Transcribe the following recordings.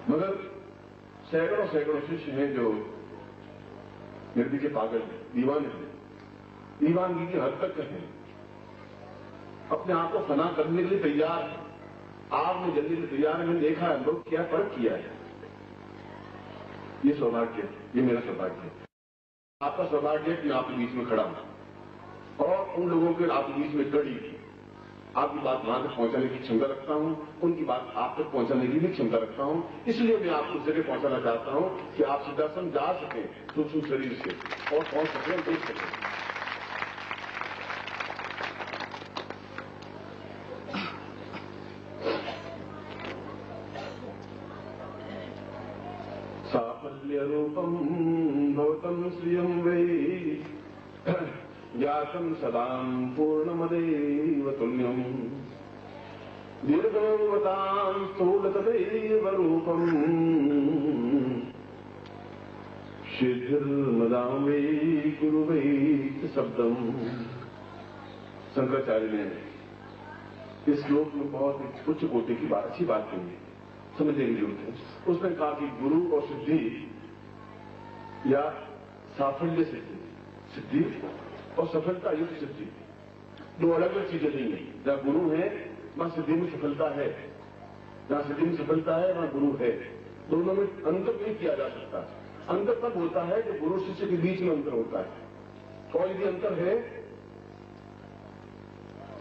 मगर सैकड़ों सैकड़ों शिष्य हैं जो मेरे पीछे पागल हैं, दीवाने हैं, दीवानगी की हद तक हैं, अपने आप को फना करने के लिए तैयार है, आग में जलने के लिए तैयार है। मैंने देखा है, अनुभव किया, परख किया है। ये सौभाग्य है, ये मेरा सौभाग्य है। आपका सौभाग्य है कि मैं आपके बीच में खड़ा हूं और उन लोगों के आपके बीच में कड़ी आपकी बात वहां तक पहुंचाने की क्षमता रखता हूं, उनकी बात आप तक पहुंचाने की भी क्षमता रखता हूं। इसलिए मैं आपको उस जगह पहुंचाना चाहता हूं कि आप सिद्धासन जा सकें सूक्ष्म शरीर से और पहुंच सकें, देख सकें। साफल्य रूपम भवतम श्रियम वै ज्ञातम सदाम पूर्णमदेव तुल्यम दीर्घमवतां स्थूलतदैव रूपम सिद्धिर्मदां वै गुरु वै शब्दम। शंकराचार्य ने इस श्लोक में बहुत उच्च कोटि की बात, अच्छी बात कही है, समझने की जरूरत है। उसने कहा कि गुरु और सिद्धि या साफल्य सिद्धि और सफलता युक्त सिद्धि दो अलग अलग चीजें नहीं है। जहां गुरु है वहां सिद्धि में सफलता है, जहां सिद्धि में सफलता है वहां गुरु है। दोनों में अंतर नहीं किया जा सकता। अंतर तब होता है कि गुरु शिष्य के बीच में अंतर होता है, और यदि अंतर है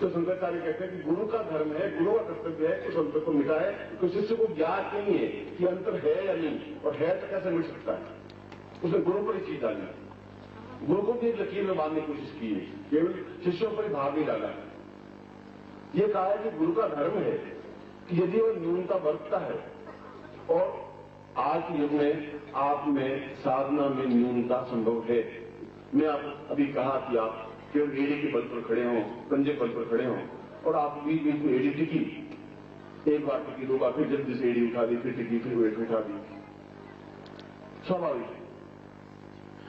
तो शंकराचार्य कहते हैं कि गुरु का धर्म है, गुरु का कर्तव्य है उस अंतर को मिटाए। तो शिष्य को ज्ञात नहीं है कि अंतर है या नहीं, और है तो कैसे मिट सकता है। उसने गुरु पर ही चीज डाली, गुरु को भी एक लकीर में बांधने की कोशिश की है, केवल शिष्यों पर ही भाग नहीं डाला है। ये कहा है कि गुरु का धर्म है कि यदि वो न्यूनता बरतता है, और आज के युग में आप में साधना में न्यूनता संभव है। मैं आपको अभी कहा कि आप केवल एड़ी के बल पर खड़े हों, पंजे बल पर खड़े हों, और आप बीच बीच में एड़ी टिकी, एक बार टिकी, दो बार, फिर जल्दी से एड़ी उठा दी, फिर टिकी, फिर वेट उठा दी, स्वाभाविक है।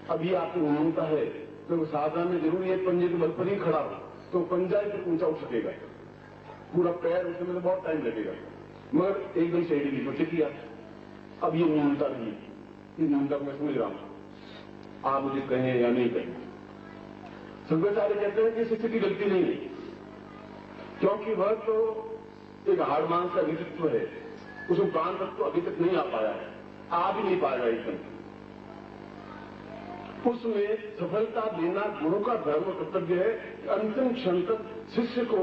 अभी आपकी न्यूनता है तो साधना में जरूरी है पंजे के बल पर ही खड़ा हो, तो पंजा ही ऊंचा उठ सकेगा, पूरा पैर उठने में तो बहुत टाइम लगेगा। मगर एकदम से एड़ी को टिक किया। अब ये न्यूनता नहीं, ये न्यूनता को मैं समझ रहा हूं, आप मुझे कहें या नहीं कहें। शंकराचार्य कहते हैं कि शिष्य की गलती नहीं है, क्योंकि वह तो एक हाड़ मांस का व्यक्तित्व है, उसको प्राण तक तो अभी तक नहीं आ पाया है, आ भी नहीं पाएगा एकदम। उसमें सफलता देना गुरु का धर्म और कर्तव्य है कि अंतिम क्षण तक शिष्य को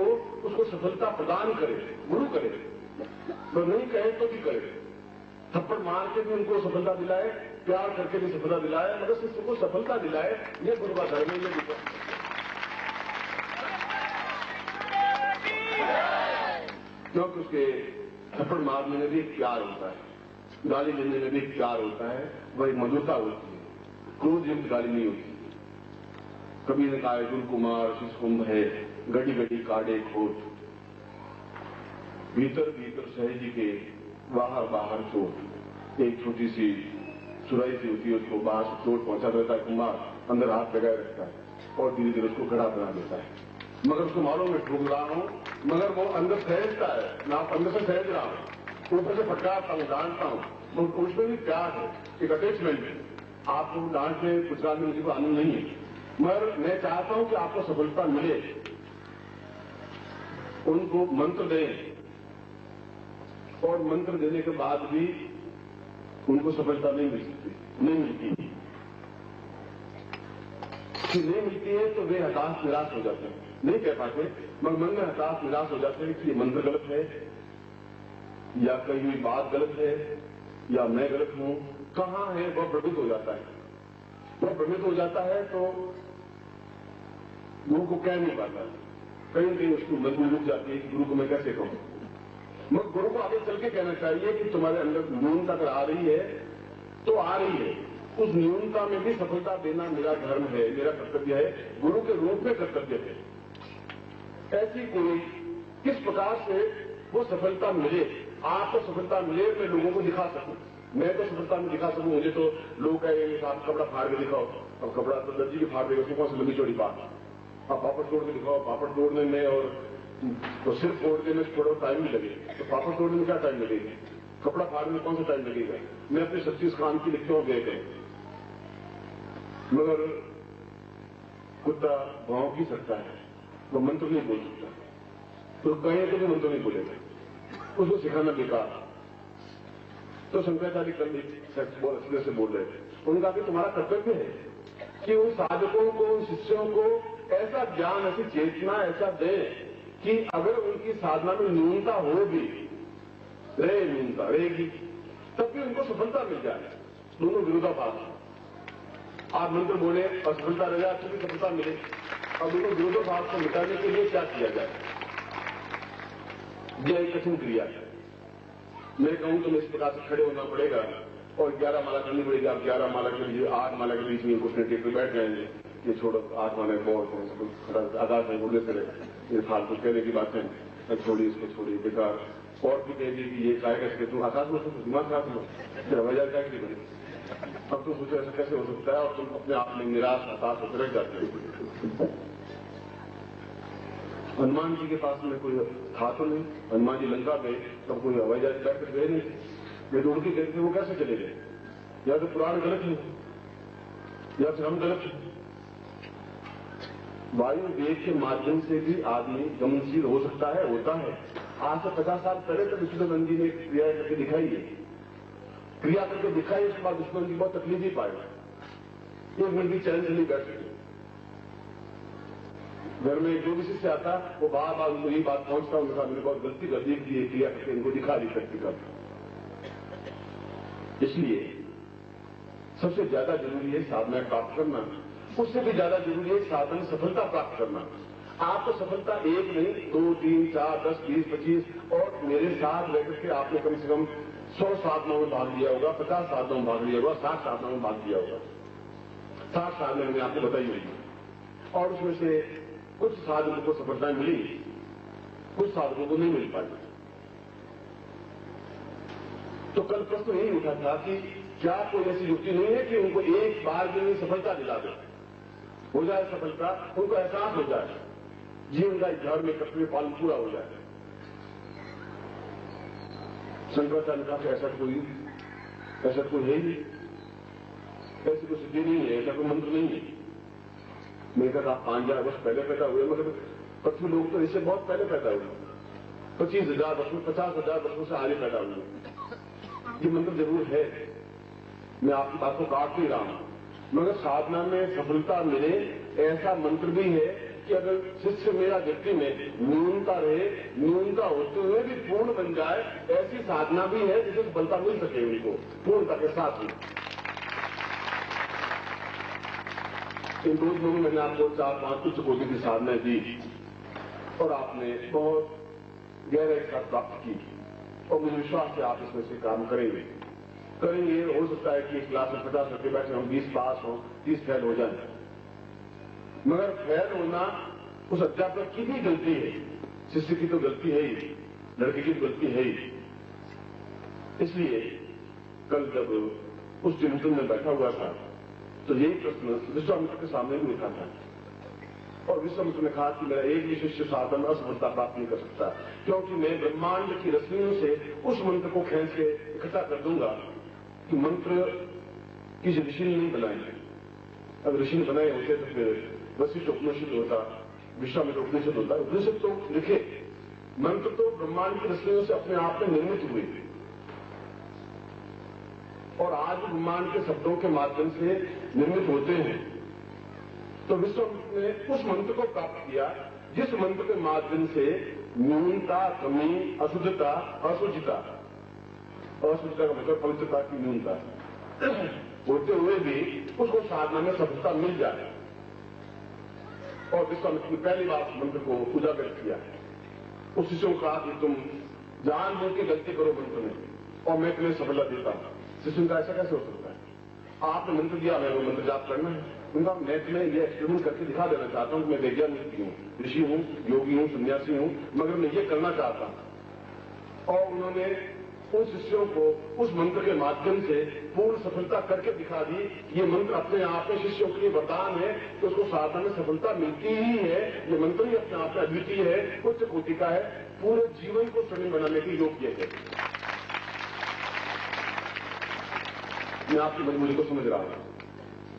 उसको सफलता प्रदान करे, गुरु करे, वह नहीं कहे तो भी करे, थप्पड़ मार के भी उनको सफलता दिलाए, प्यार करके भी सफलता दिलाए, मगर शिष्य को सफलता दिलाए, ये गुरु का धर्म है। ये क्योंकि उसके थप्पड़ मारने में भी एक प्यार होता है, गाली देने में भी एक प्यार होता है, वह एक मधुरता होती है, क्रोध युक्त गाली नहीं होती। कभी ने कहा गुरु कुमार शिशकुंभ है, गड़ी गड़ी काटे खोट, भीतर भीतर सहजी के बाहर बाहर चोट। एक छोटी सी सुराई सी होती है, उसको बाहर से चोट पहुंचा देता है कुमार, अंदर हाथ लगाए रखता है और धीरे धीरे उसको खड़ा बना देता है। मगर उसको मालूम मैं ठोक रहा हूं, मगर वो अंदर सहजता है, मैं आप अंदर से सहज रहा हूं, ऊपर से फटकारता हूं, डांटता हूं, उसमें भी प्यार है, एक अटैचमेंट है। आपको डांटने कुचलाने में मुझे कोई आनंद नहीं है, मगर मैं चाहता हूं कि आपको सफलता मिले। उनको मंत्र दें, और मंत्र देने के बाद भी उनको सफलता नहीं मिल सकती, नहीं मिलती। नहीं मिलती है तो वे हताश निराश हो जाते हैं, नहीं कह पाते, मगर मन में हताश निराश हो जाते हैं कि ये मंत्र गलत है, या कही हुई बात गलत है, या मैं गलत हूं, कहां है, वह भ्रमित हो जाता है। वह भ्रमित हो जाता है तो गुरु को कह नहीं पाता, कहीं न कहीं उसकी मजबूरी रुक जाती है कि गुरु को मैं कैसे कहूं। मगर गुरु को आगे चल के कहना चाहिए कि तुम्हारे अंदर न्यूनता अगर आ रही है तो आ रही है, उस न्यूनता में भी सफलता देना मेरा धर्म है, मेरा कर्तव्य है, गुरु के रूप में कर्तव्य है। ऐसी कोई किस प्रकार से वो सफलता मिले, आपको सफलता मिले, मैं लोगों को दिखा सकूं, मैं तो सफलता में दिखा सकूं। मुझे तो लोग कहेंगे साहब कपड़ा फाड़ के दिखाओ, अब कपड़ा तो दर्जी के फाड़ देगा, उसमें कौन सी लंबी चौड़ी बात। अब पापड़ तोड़ के दिखाओ, पापड़ तोड़ने में और तो सिर्फ तोड़ने में थोड़ा टाइम ही लगे, तो पापड़ तोड़ने में क्या टाइम लगेगा, कपड़ा फाड़ने में कौन सा टाइम लगेगा? मैं अपनी 36 काम की लिखते हुए गए, मगर कुत्ता भाव की सकता है, वो मंत्र नहीं बोल सकता, तो कहीं तो भी मंत्र नहीं बोलेगा, उसको सिखाना बेकार। तो शंकराचार्य कल अच्छे से बोल रहे थे, उन्होंने कहा कि तुम्हारा कर्तव्य है कि उन साधकों को, उन शिष्यों को ऐसा ज्ञान, ऐसी चेतना ऐसा दे कि अगर उनकी साधना में न्यूनता हो भी, न्यूनता रहेगी, तब भी उनको सफलता मिल जाए। दोनों विरोधाभास, आप मंत्र बोले और सफलता रह जाए, आपको भी सफलता मिले। अब दोनों विरोधाभास को मिटाने के लिए क्या किया जाए? यह एक कठिन क्रिया है। मैं कहूं तो इस प्रकार से खड़े होना पड़ेगा और 11 माला करनी पड़ेगी। आप 11 माला के लिए 8 माला के बीच में कुछ टेक पे बैठ जाएंगे, ये छोड़ो 8 माला बहुत आकाश में बोले करे, ये फालतू कहने की बात है, छोड़िए इसको, छोड़िए बेकार। और भी कहेगी कि ये खाएगा इसके, तुम आकाश में दिमाग खराब हो, फिर हवाई जहाज क्या बने। अब तुम सोचो ऐसा कैसे हो सकता है, और तुम अपने आप में निराश हताश होकर रह जाते हो। हनुमान जी के पास में कोई था तो नहीं, हनुमान जी लंका गए तब कोई हवाई जहाज बैठकर गए नहीं, वे तो उड़के गए थे, वो कैसे चले गए? या तो पुराण गलत है या फिर हम गलत हैं। वायु वेग के माध्यम से भी आदमी गमनशील हो सकता है, होता है। आज से 50 साल पहले तक विष्णुनंद जी ने क्रिया करके दिखाई है, क्रिया करके दिखाई, उसके बाद विष्णुनंद जी बहुत तकलीफ ही पाएगा, एक मिनट भी चैन से नहीं बैठ सकते। घर में जो भी शिष्य आता वो बार बार उनको यही बात पहुंचता, उनका मैंने बहुत गलती कर दी कि ये क्रिया करके इनको दिखा दी प्रैक्टिकल। इसलिए सबसे ज्यादा जरूरी है साधना प्राप्त करना, उससे भी ज्यादा जरूरी है साधन सफलता प्राप्त करना। आपको सफलता एक नहीं, 2, 3, 4, 10, 20, 25 और मेरे साथ रहकर के आपने कम से कम 100 साधनाओं में भाग लिया होगा, 50 साधनाओं में भाग लिया होगा, 60 साधनाओं में भाग लिया होगा। 60 साधनाएं मैंने आपको बताई हुई, और उसमें से कुछ साधकों को सफलता मिली, कुछ साधकों को नहीं मिल पाई। तो कल प्रश्न यही उठा था कि क्या कोई ऐसी युक्ति नहीं है कि उनको एक बार के लिए सफलता दिला दे, हो जाए सफलता, उनको एहसास हो जाए, जीवन का घर में कर्तव्य पालन पूरा हो जाए। शंकराचार्य ने कहा ऐसा कोई है ही, ऐसी कोई सिद्धि नहीं है, ऐसा कोई मंत्र नहीं है। मैंने कहा 5000 वर्ष पहले पैदा हुए, मतलब पृथ्वी लोग तो इससे बहुत पहले पैदा हुए, 25,000 वर्ष में, 50,000 वर्षों से आगे पैदा हुए। ये मंत्र जरूर है, मैं आपकी बात को काट नहीं रहा हूं, मगर साधना में सफलता मिले ऐसा मंत्र भी है कि अगर शिष्य मेरा व्यक्ति में न्यूनता रहे, न्यूनता होते हुए भी पूर्ण बन जाए, ऐसी साधना भी है जिसे सफलता मिल सके उनको पूर्णता के साथ ही। इन 2 दिनों में मैंने आपको 4-5 उच्च कोटि की साधनाएं दी और आपने बहुत गहराई के साथ प्राप्त की, और मुझे विश्वास है आप इसमें से काम करेंगे। हो सकता है कि इस क्लास में 50 लड़के बैठे हों, 20 पास हों, 30 फेल हो जाए, मगर फेल होना उस अध्यापक की भी गलती है, शिष्य की तो गलती है ही, लड़के की गलती है ही। इसलिए कल जब उस चिंतन में बैठा हुआ था तो यही प्रश्न विश्वामित्र के सामने भी उठा था, और विश्वामित्र ने कहा कि मेरा एक भी शिष्य साधन असफलता प्राप्त नहीं कर सकता, क्योंकि मैं ब्रह्मांड की रस्सियों से उस मंत्र को खींच के इकट्ठा कर दूंगा कि मंत्र किसी ऋषि ने नहीं बनाए। अगर ऋषि ने बनाए होते तो फिर वशिष्ठ उपनिषद होता, विश्वामित्र उपनिषद होता। उपनिषद तो लिखे, मंत्र तो ब्रह्मांड की रस्सियों से अपने आप में निर्मित हुए, और आज ब्रह्मांड के शब्दों के माध्यम से निर्मित होते हैं। तो विश्वामित्र ने उस मंत्र को प्राप्त किया जिस मंत्र के माध्यम से न्यूनता, कमी, अशुद्धता, अशुचिता का मतलब पवित्रता की न्यूनता होते हुए भी उसको साधना में सफलता मिल जाए। और विश्वामित्र ने पहली बार मंत्र को उजागर किया। उस शिष्यों को कहा कि तुम जानबूझ के गलती करो मंत्र में, और मैं तुम्हें सफलता देता हूं। शिष्यों का ऐसा कैसे हो सकता है? आपने मंत्र दिया, मैं वो मंत्र जाप करना है। उनका मैं तुम्हें ये एक्सपेरिमेंट करके दिखा देना चाहता हूं कि मैं वैज्ञानिक हूं, ऋषि हूं, योगी हूं, सन्यासी हूं, मगर मैं ये करना चाहता हूं। और उन्होंने उन शिष्यों को उस मंत्र के माध्यम से पूर्ण सफलता करके दिखा दी। ये मंत्र अपने आप में शिष्यों के लिए वरदान है, तो उसको साधना में सफलता मिलती ही है। ये मंत्र ही अपने आप में अद्वितीय है, उच्च कोटि का है, पूरे जीवन को स्वर्णिम बनाने के योग्य है। मैं आपकी मजबूरी को समझ रहा हूं,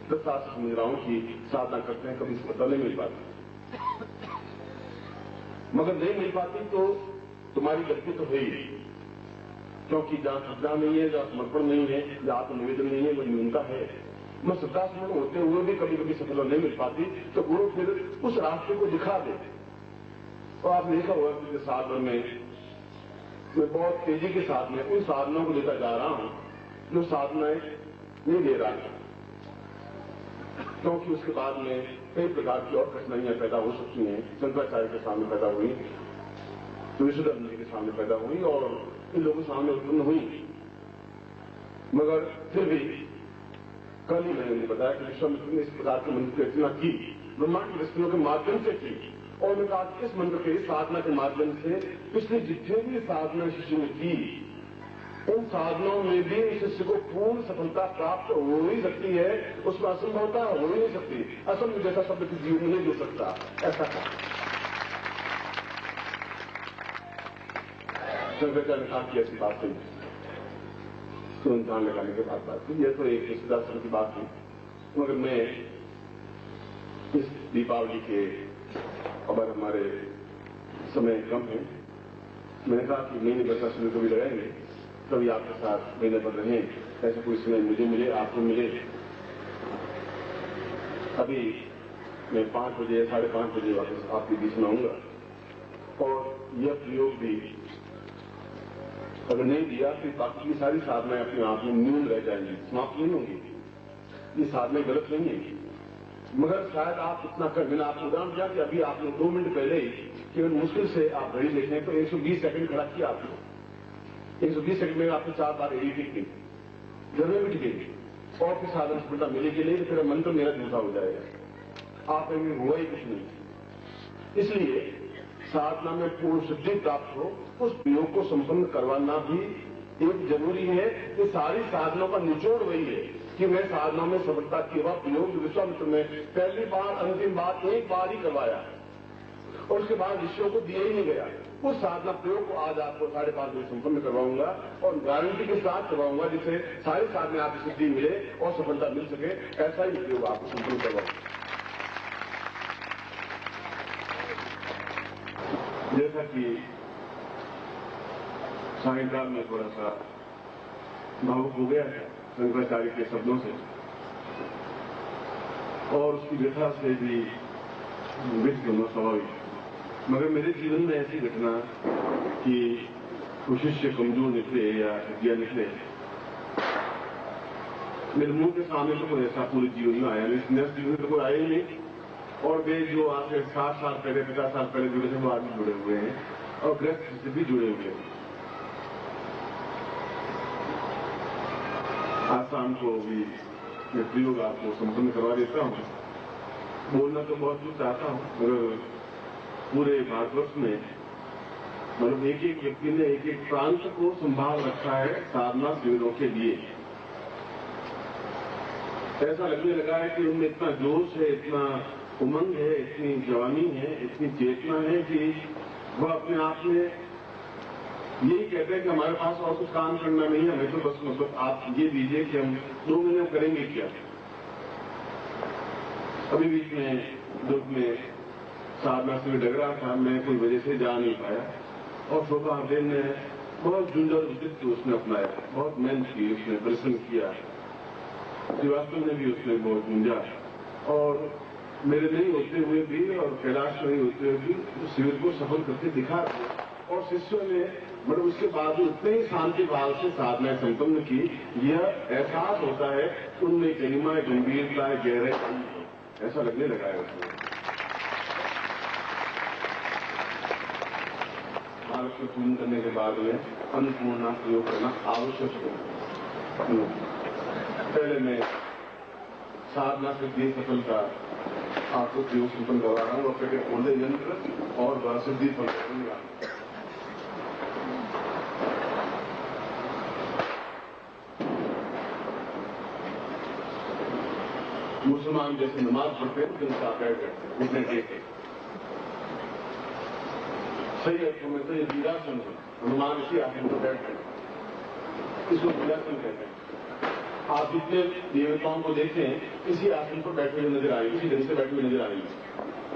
10 साल से समझ रहा हूं कि साधना करते हैं कभी सफलता नहीं मिल पाती, मगर नहीं मिल पाती तो तुम्हारी गलती तो है ही, क्योंकि जहां श्रद्धा नहीं है, जहां समर्पण नहीं है, जहां आत्मनिवेदन नहीं है, वो न्यूनता है। मैं श्रद्धा समर्पण होते हुए भी कभी कभी सफलता नहीं मिल पाती, तो गुरु फिर उस रास्ते को दिखा दे। तो आपने देखा होगा कि साधना में मैं बहुत तेजी के साथ में उन साधनों को लेकर जा रहा हूं जो साधनाएं नहीं दे रहा है, क्योंकि उसके बाद में कई प्रकार की और कठिनाइयां पैदा हो सकती हैं। शंकराचार्य के सामने पैदा हुई, विश्वधर्म जी के सामने पैदा हुई और इन लोगों के सामने उत्पन्न हुई, मगर फिर भी कल ही मैंने बताया कि विश्वामित्र ने इस प्रकार की मंत्र की रचना की, ब्रह्मांड की रचनाओं के माध्यम से की, और मैंने कहा कि इस मंत्र के साधना के माध्यम से पिछले जितने भी साधना शिष्य ने की, उन साधनों में भी शिष्य को पूर्ण सफलता प्राप्त हो ही सकती है, उसमें असंभवता हो ही नहीं सकती। असंभव जैसा शब्द किसी जीवन में नहीं जुड़ सकता, ऐसा कहा। शंकराचार्य ने कहा कि ऐसी बात नहीं, तो ध्यान लगाने के बाद बात की। यह तो एक रिश्तेदार की बात थी, मगर मैं इस दीपावली के अगर हमारे समय कम है, मैंने कहा कि महीने भर का समय कभी लगाएंगे, कभी आपके साथ महीने भर रहें, ऐसा कोई समय मुझे मिले, आपको मिले। अभी मैं 5 बजे 5:30 बजे वापस आपके बीच में आऊंगा, और यह प्रयोग भी अगर नहीं दिया तो बाकी की सारी साधनाएं अपने आप में न्यून रह जाएंगी, समाप्त नहीं होंगी। ये साधनाएं गलत नहीं है, मगर शायद आप इतना कर, मैंने आपको उदाहरण दिया कि अभी आपने 2 मिनट पहले ही केवल मुश्किल से आप घड़ी देखें तो 120 सेकंड खड़ा किया आपने। 120 सेकंड में आपने 4 बार एडिटिंग की, घर में मिट गई, और फिर साधन सफलता मिलेगी नहीं तो फिर मंत्र मेरा झूठा हो जाएगा, आप में हुआ ही कुछ नहीं। इसलिए साधना में पूर्ण सिद्धि प्राप्त हो, उस प्रयोग को संपन्न करवाना भी एक जरूरी है। कि सारी साधनों का निचोड़ वही है कि मैं साधना में सफलता की वह प्रयोग विश्वामित्र ने पहली बार, अंतिम बार, एक बार ही करवाया, और उसके बाद ऋषियों को दिया ही नहीं गया। उस साधना प्रयोग को आज आपको 5:30 बजे संपन्न करवाऊंगा, और गारंटी के साथ करवाऊंगा, जिससे सारी साधना आपकी सिद्धि मिले और सफलता मिल सके। ऐसा ही प्रयोग आपको संपन्न करवाऊंगा। जैसा कि सायंकाल में थोड़ा सा भावुक हो गया है शंकराचार्य के शब्दों से, और उसकी व्यथा से भी विच होना स्वाभाविक, मगर मेरे जीवन में ऐसी घटना कि कोई शिष्य कमजोर निकले या हत्या निकले, मेरे मुंह के सामने तो कोई ऐसा पूरे जीवन में आया नहीं, नेक्स्ट जीवन में तो कोई आया ही नहीं। और वे जो आज से 60 साल पहले, 50 साल पहले जुड़े थे, वो आज भी जुड़े हुए हैं, और ग्रस्त से भी जुड़े हुए हैं। आज शाम को भी मैं प्रयोग आपको संपन्न करवा देता हूँ। बोलना तो बहुत कुछ चाहता हूँ, मगर पूरे भारतवर्ष में मतलब एक एक व्यक्ति ने एक एक प्रांत को संभाल रखा है साधना शिविरों के लिए। ऐसा लगने लगा है कि उनमें इतना जोश है, इतना उमंग है, इतनी जवानी है, इतनी चेतना है कि वह अपने आप में यही कहते हैं कि हमारे पास और कुछ काम करना नहीं है, हमें तो बस मतलब आप ये दीजिए कि हम 2 महीने में करेंगे क्या। अभी बीच में दुर्ग में साधना से डग रहा था, मैं कोई वजह से जा नहीं पाया, और शोभा हरदेव ने बहुत झुंझुन उचित उसने अपनाया, बहुत मेहनत की, उसने परिश्रम किया, श्रीवास्तव ने भी उसने बहुत झुंझा, और मेरे नहीं होते हुए भी और कैलाश नहीं होते हुए भी उस शिविर को सफल करके दिखा, और शिष्यों ने मतलब उसके बाद उतने ही शांति भाव से साधना संपन्न की। यह एहसास होता है कि उनमें गरिमा, गंभीरता, गहराई, ऐसा लगने लगा है उसमें। भारत को पूर्ण करने के बाद में अन्नपूर्णा प्रयोग करना आवश्यक है। पहले मैं साधना से दी सफलता आपको प्रयोग संपन्न करवा रहा हूँ, और फिर खोले यंत्र और सिद्धि फल करूंगा। मुसलमान जैसे नमाज पढ़ते हैं, दिन का बैठ करते उठने के सही अर्थों में तो ये वीरासन है। हनुमान इसी आसन पर बैठ गए, इसको वीरासन कहते हैं। आप जितने देवताओं को देखते हैं किसी आसन पर बैठे हुए नजर आएंगे, किसी ढंग से बैठे हुए नजर आएंगे।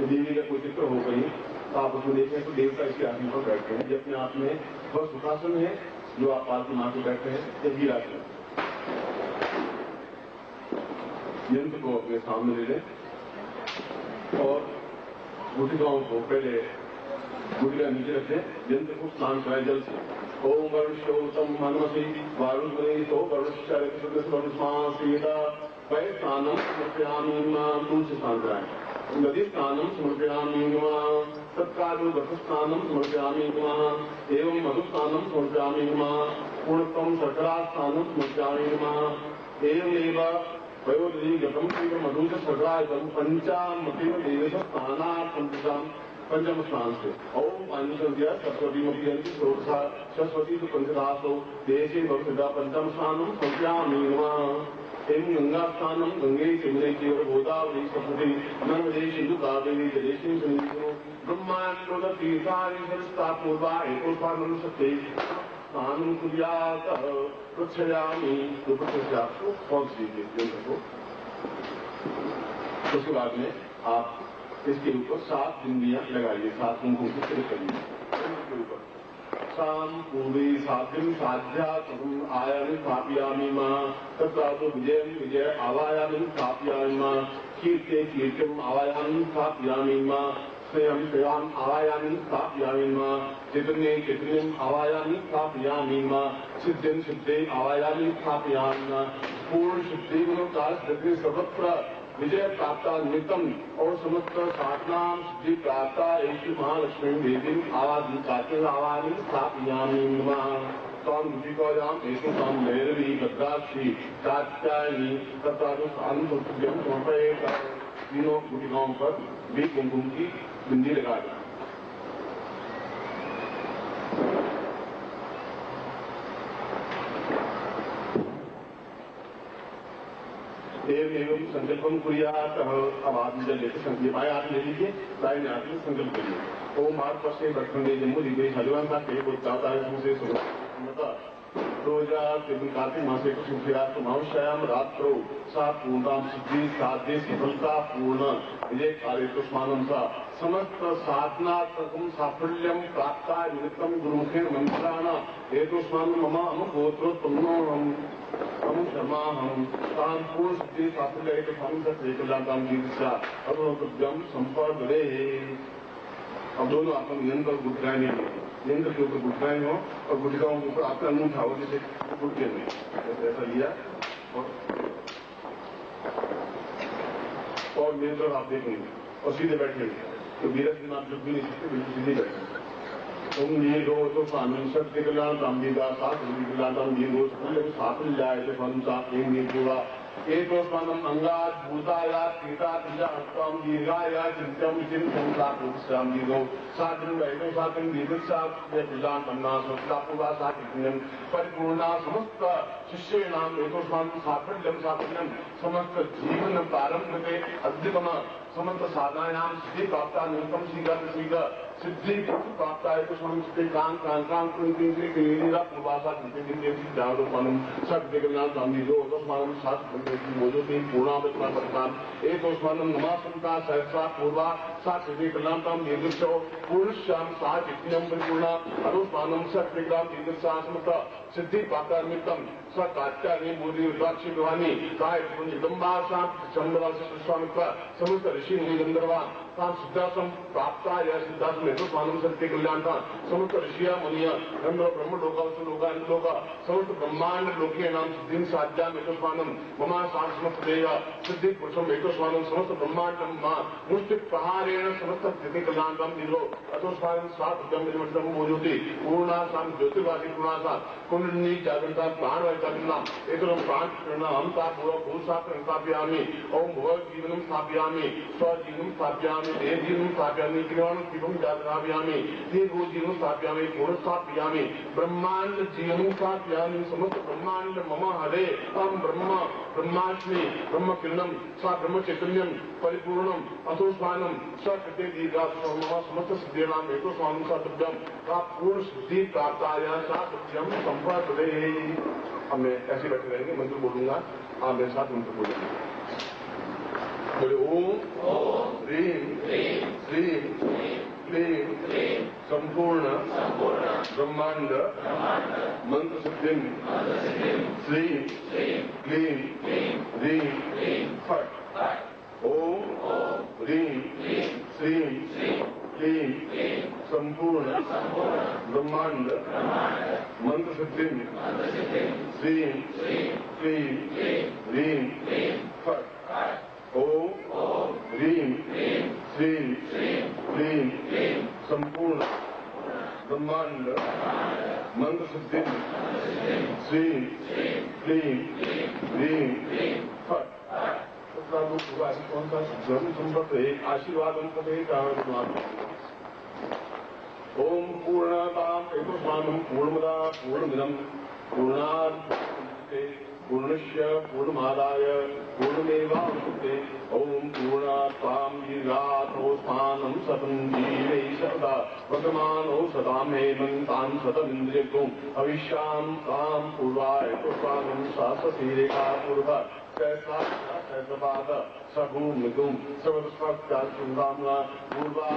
देवी का कोई चित्र हो कहीं तो आप उसको देखें तो देवता इसके आसन पर बैठते हैं। ये अपने आप में वह सुखासन है जो आप पालतू मां को बैठते हैं, या वीरासन। यंत्र को अपने सामने ले लें और गुटिकाओं को पहले गुटिका नीचे रखें, यंत्र को स्नान कराएं जल से। ओम वरुषोतम मनमसी वारुण तो वरुषासीता वै स्नानम समर्पयामि मां। तुलसी स्नान कराएं। नदी स्नानम समर्पयामि मां। तत्कालो गत स्नानम समर्पयामि मां। एवं मधु स्नानम समर्पयामि मां। पूर्णतम शर्करा स्नानम समर्पयामि मां। एवमेव वयोदधि गतम तीव्र मधुज शर्करायतम पंचामतीव देवेश स्नानार्थं पंचम स्नान से। ओम पांचसंध्या सरस्वती मध्यांति षोडशा सरस्वती तो पंचदासो देशे भवसिदा पंचम स्नानम समर्पयामि मां। एवं गंगा स्नानम गंगे यमुने चैव गोदावरी सरस्वती नर्मदे सिंधु कावेरी जलेस्मिन् सन्निधिं ब्रह्मांड तीर्थानि संस्था पूर्वा एकोस्वानम सत्ते स्नानं कुर्यात् पृच्छयामि। तो पृच्छ्या आपको पहुंच दीजिए यंत्र को। उसके बाद में आप इसके ऊपर 7 बिंदियां लगाइए, 7 कुमकुम की तिलक करिए इसके ऊपर। शाम पूर्वी साध्यम साध्या आयामी स्थापयामि मां। तथा तो विजयम विजय आवायामी स्थापयामि मां। कीर्ते कीर्तिम आवायामी स्थापयामि मां। स्नेहम स्नेहाम आवायामी स्थापयामि मां। चैतन्ये चैतन्यम आवायामी स्थापयामि मां। सिद्धिं सिद्धे आवायामी स्थापयामि मां। पूर्ण सिद्धि गुणकाल सिद्धि सर्वत्र विजय प्राप्ता निमित्तम और समस्त साधना सिद्धि प्राप्ता ऐसी महालक्ष्मी देवी आवादी कातिल आवादी स्थापयामि मां। ताम गुटिकायाम ऐसे ताम भैरवी भद्राक्षी कात्यायनी तथा जो सानुसुभ्यम समर्पयेत। तीनों गुटिकाओं पर भी कुमकुम की बिंदी लगा दें। एवं संकल्पम कुर्यात्। अब आप जल लेते संकल्प आए आप ले लीजिए, लाइन आते संकल्प करिए। ओम हाथ पर से बरखंडे जम्मू दिखे हलवान का तेज बोलता है से सुबह रोजा कार्तिक मासे को सुखियात मांसायाम रात्रो सा पूर्णाम सिद्धि साध्य सफलता पूर्ण विजय कार्य तो स्नानम सा समस्त साधनात्मकम साफल्यम प्राप्ता निमित्तम गुरुमुखेन मंत्राणा हेतु स्नान मम हम गोत्रोत्तमो हम शर्मा हम तान पूर्ण सिद्धि साफल्य हेतु स्वामी सत्य कल्याणकाम दीक्षा अरुणोद्यम संपर्दे। अब दोनों आसन यंत्र गुटराएं नहीं, यंत्र के ऊपर गुटराएं हो और गुटिकाओं के ऊपर आपका मुंह उठाओ जैसे गुटके में ऐसा लिया और मेरे तरफ आप देखेंगे और सीधे बैठेंगे। तो मेरा दिन आप झुक भी नहीं सकते, बिल्कुल सीधे बैठेंगे। तुम ये दो तो स्वामी सत्य कल्याण तांबीदा सात कल्याण तांबीदो साफल जाए तो फल साफ नहीं पूरा एकोस्मानम अंगात भूताया सीता तिजा हस्तम दीर्घाया चिंतम चिंतम सात्याम दीदो साधन वैदो साधन दीर्घा प्रजान पन्ना सत्ता पूरा साधिन्यम परिपूर्णा समस्त शिष्य नाम एकोस्मान साफल्यम साफल्यम समस्त जीवन प्रारंभ के अद्यतन समस्त साधनायाम सिद्धि प्राप्ता निमित्तम शीघ्र सिद्धि प्राप्ता है तो सिद्धि कांग पूर्वासा सत्यान गांधी स्मारम शास्त्र पूर्णावत्मान एक नमा संता सहसा पूर्वा सा सिद्धि कल्याणम दीर्घ पूर्णश्याम सा चित्तम परिपूर्णा अनुस्मानम सत्याम दीर्घा समस्त सिद्धि प्राप्ता निमित्तम स कात्यायनी बोधि रुद्राक्षी गृहानी काय निदम्बा चंद्रा स्वामित्व समस्त ऋषि मुनि गंधर्वा तान सिद्धासम प्राप्ता या सिद्धासम हेतु स्वानम सत्य कल्याण था समस्त ऋषिया मुनिया गंधर्व ब्रह्म लोका लोका लोका समस्त ब्रह्मांड लोके नाम सिद्धि साध्या हेतु स्वानम ममा समस्त देव सिद्धि पुरुषम हेतु स्वानम समस्त ब्रह्मांड मां मुष्टि प्रहारेण समस्त स्थिति कल्याण काम दिलो अतो स्वानम सात ब्रह्म मोजोति पूर्णा साम ज्योतिर्वादी पूर्णासा कुंडली जागृता प्राण वैचारिणाम एक प्राण हमता पूर्व भूषा स्थापयामि ओम भुव जीवनम स्थापयामि स्वजीवं स्थापयामि देवजीवं स्थापयामि क्रियाणं जीवं जातरापयामि देवो जीवं स्थापयामि पुरुष स्थापयामि ब्रह्मांड जीवं स्थापयामि समस्त ब्रह्मांड मम हरे अहं ब्रह्म ब्रह्मास्मि ब्रह्म किरणं सा ब्रह्म चैतन्यं परिपूर्णं अतोस्मानं स कृते दीर्घात्मा मम समस्त सिद्धीनां हेतुस्मानं सा दिव्यं सा पूर्ण सिद्धि प्राप्ताय सा सत्यं संपदे। अब मैं ऐसे बैठे रहेंगे, मंत्र बोलूंगा, आप मेरे साथ मंत्र बोलेंगे। बोले ओम ह्रीं श्रीं क्लीं संपूर्ण ब्रह्मांड मंत्र सिद्धिं श्रीं क्लीं ह्रीं फट्। ओम ह्रीं श्रीं क्लीं संपूर्ण ब्रह्मांड मंत्र सिद्धिं श्रीं क्लीं ह्रीं फट्। ओम ह्रीं श्रीं क्लीं संपूर्ण ब्रह्मांड मंत्र सिद्धिं श्रीं क्लीं ह्रीं फट्। कौन सा धर्म संपत्त एक आशीर्वाद ओम पूर्णताम् हेतुस्मानं पूर्णमदा पूर्णमिदं पूर्णात् पूर्णस्य पूर्णमादाय पूर्णमेवावशिष्यते। ओम पूर्णात्तां दीर्घातोस्मानं सतं जीवै सदा वर्तमानो सदां हेमन्तां सतमिन्द्रियगुं हविष्यां तां पूर्वाय हेतुस्मानं शासति रेखा पूर्व सहस्रपाद सभूमिगुं सर्वस्पर्शाचुन्दाम्ना पूर्वा।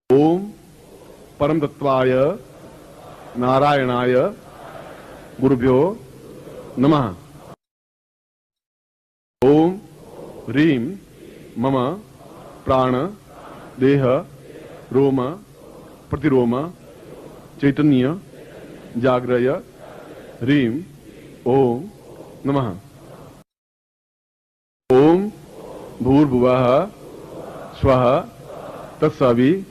ओम परम तत्वाय नारायणाय गुरुभ्यो नमः। ओम ह्रीं मम प्राण देह रोम प्रतिरोम चैतन्य जाग्रय ह्रीं ओम नमः। ओम भूर्भुवः स्वः तत्सवितुर्वरेण्यं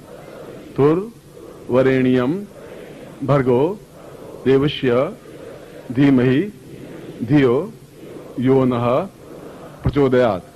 भर्गो देवस्य धीमहि धियो यो नः प्रचोदयात्।